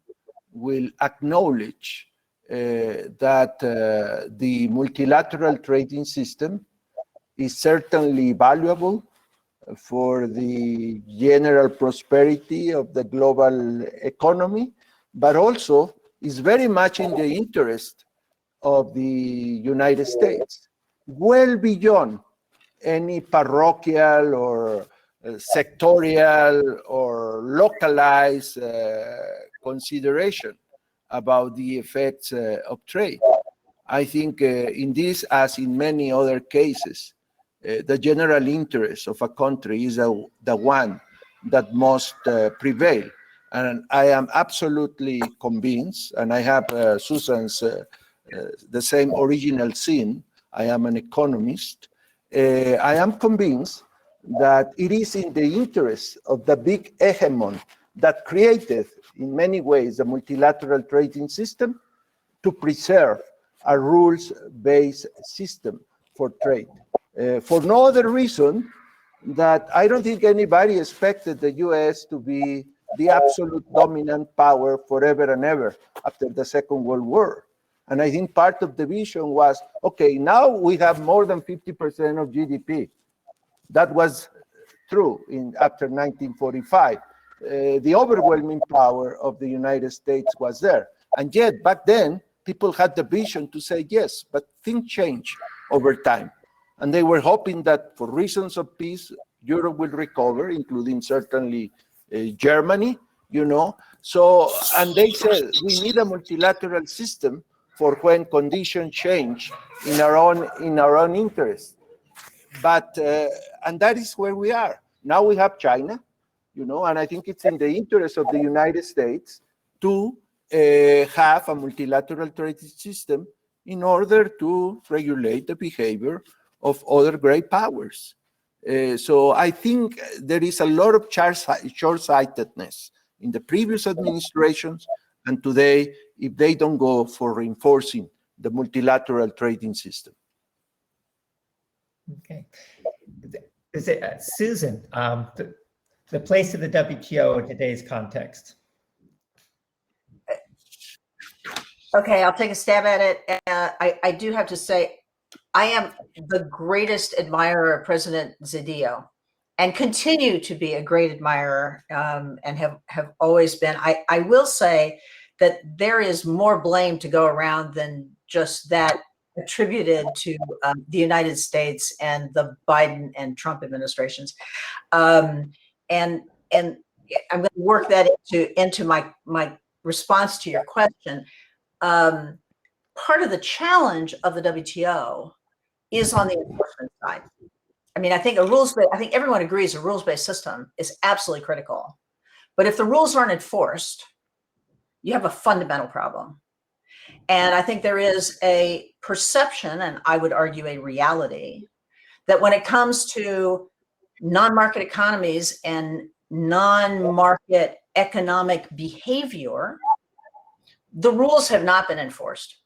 will acknowledge that the multilateral trading system is certainly valuable for the general prosperity of the global economy, but also is very much in the interest of the United States, well beyond any parochial or sectorial or localized consideration about the effects of trade. I think in this, as in many other cases, the general interest of a country is the one that must prevail. And I am absolutely convinced, and I have Susan's the same original sin. I am an economist. I am convinced that it is in the interest of the big hegemon that created, in many ways, the multilateral trading system to preserve a rules-based system for trade. For no other reason that I don't think anybody expected the US to be the absolute dominant power forever and ever after the Second World War. And I think part of the vision was, okay, now we have more than 50% of GDP. That was true after 1945. The overwhelming power of the United States was there. And yet, back then, people had the vision to say yes, but things change over time. And they were hoping that for reasons of peace, Europe will recover, including certainly Germany, So, and they said, we need a multilateral system for when conditions change in our own interest. But and that is where we are now. We have China, and I think it's in the interest of the United States to have a multilateral trade system in order to regulate the behavior of other great powers. So I think there is a lot of short-sightedness in the previous administrations, and today, if they don't go for reinforcing the multilateral trading system. Okay. Is it Susan? The place of the WTO in today's context. Okay, I'll take a stab at it. I do have to say, I am the greatest admirer of President Zedillo and continue to be a great admirer and have always been. I will say that there is more blame to go around than just that attributed to the United States and the Biden and Trump administrations. And I'm going to work that into my response to your question. Part of the challenge of the WTO is on the enforcement side. I mean, I think everyone agrees a rules-based system is absolutely critical. But if the rules aren't enforced, you have a fundamental problem. And I think there is a perception, and I would argue a reality, that when it comes to non-market economies and non-market economic behavior, the rules have not been enforced,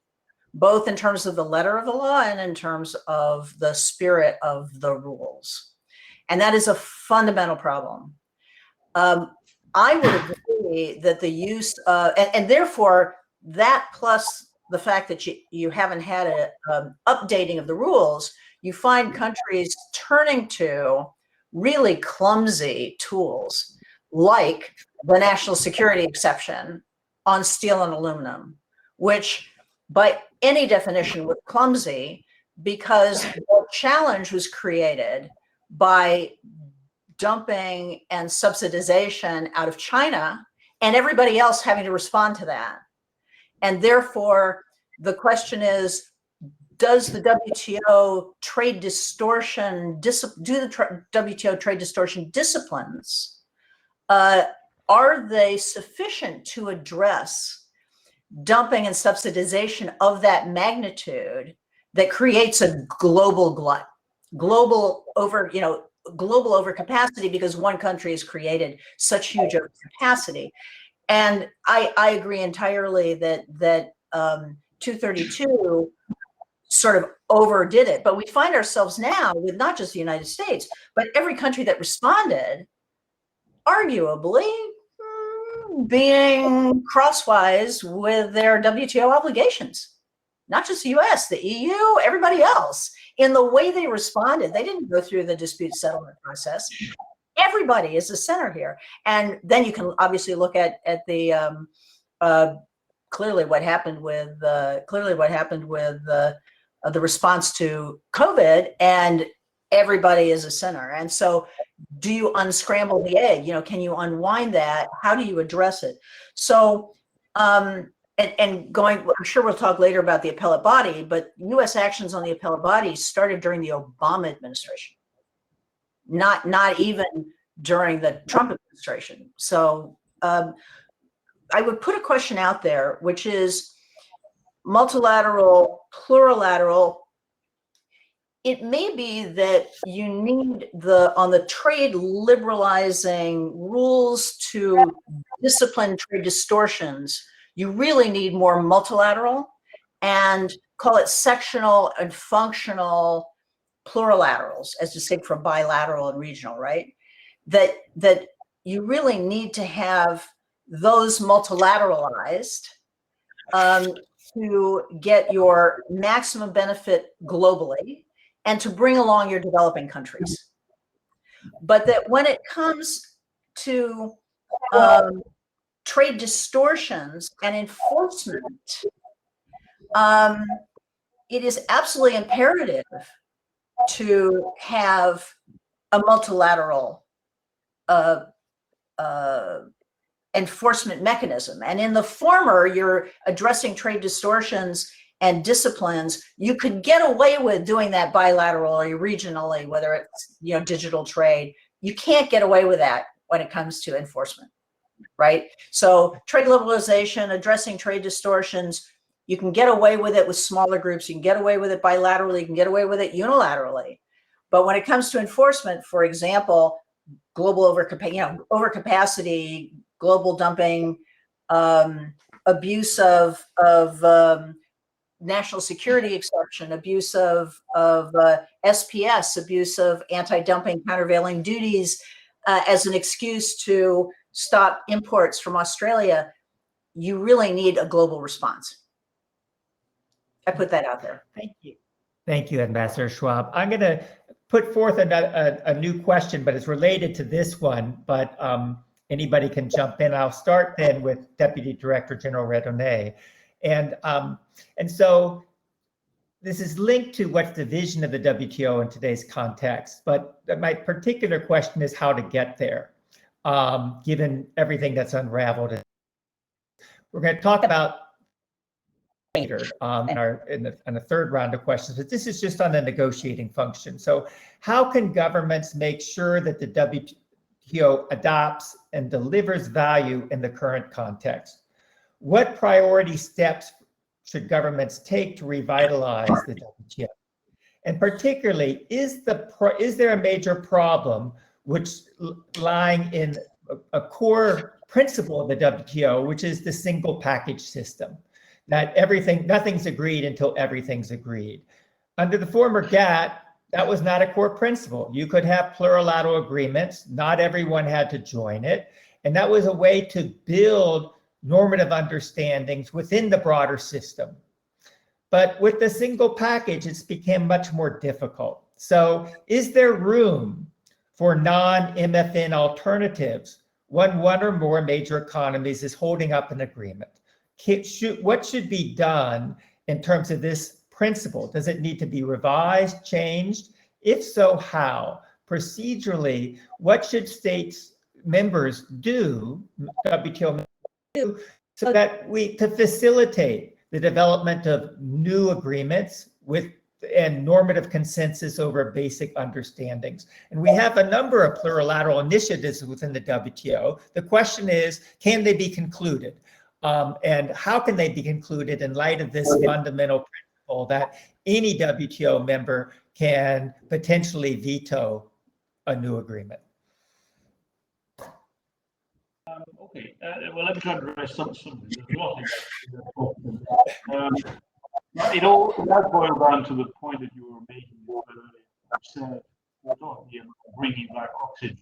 both in terms of the letter of the law and in terms of the spirit of the rules. And that is a fundamental problem. I would agree that the use and therefore that plus the fact that you haven't had an updating of the rules, you find countries turning to really clumsy tools like the national security exception on steel and aluminum, which by any definition was clumsy because the challenge was created by dumping and subsidization out of China and everybody else having to respond to that. And therefore, the question is, does the WTO trade distortion, WTO trade distortion disciplines, are they sufficient to address dumping and subsidization of that magnitude that creates a global glut, global overcapacity because one country has created such huge overcapacity? And I agree entirely that 232 sort of overdid it. But we find ourselves now with not just the United States, but every country that responded, arguably being crosswise with their WTO obligations. Not just the US, the EU, everybody else. In the way they responded, they didn't go through the dispute settlement process. Everybody is the center here. And then you can obviously look at the clearly what happened with the response to COVID, and everybody is a center. And so do you unscramble the egg? Can you unwind that? How do you address it? So I'm sure we'll talk later about the appellate body, but US actions on the appellate body started during the Obama administration. Not even during the Trump administration. So I would put a question out there, which is multilateral, plurilateral. It may be that you need on the trade liberalizing rules to discipline trade distortions, you really need more multilateral and call it sectional and functional plurilaterals, as distinct from bilateral and regional, right? That you really need to have those multilateralized to get your maximum benefit globally and to bring along your developing countries. But that when it comes to trade distortions and enforcement, it is absolutely imperative to have a multilateral enforcement mechanism. And in the former, you're addressing trade distortions and disciplines. You could get away with doing that bilaterally, regionally, whether it's, you know, digital trade. You can't get away with that when it comes to enforcement, right? So trade liberalization, addressing trade distortions, you can get away with it with smaller groups. You can get away with it bilaterally. You can get away with it unilaterally. But when it comes to enforcement, for example, global overcapacity, global dumping, abuse of national security exception, abuse of SPS, abuse of anti-dumping countervailing duties as an excuse to stop imports from Australia, you really need a global response. I put that out there. Thank you. Thank you, Ambassador Schwab. I'm going to put forth a new question, but it's related to this one, but anybody can jump in. I'll start then with Deputy Director General Redonnet. And so this is linked to what's the vision of the WTO in today's context, but my particular question is how to get there, given everything that's unraveled. We're going to talk about later in the third round of questions, but this is just on the negotiating function. So how can governments make sure that the WTO adopts and delivers value in the current context? What priority steps should governments take to revitalize the WTO? And particularly, is there a major problem which lying in a core principle of the WTO, which is the single package system, that nothing's agreed until everything's agreed? Under the former GATT, that was not a core principle. You could have plurilateral agreements, not everyone had to join it, and that was a way to build normative understandings within the broader system. But with the single package, it's become much more difficult. So is there room for non-MFN alternatives when one or more major economies is holding up an agreement? What should be done in terms of this principle? Does it need to be revised, changed? If so, how? Procedurally, what should states members do, WTO members do, so that to facilitate the development of new agreements and normative consensus over basic understandings? And we have a number of plurilateral initiatives within the WTO. The question is, can they be concluded? And how can they be concluded in light of this fundamental principle that any WTO member can potentially veto a new agreement? Okay, well, let me try to address some. There's a lot in that. It all does boil down to the point that you were making earlier. You said we're talking about bringing back oxygen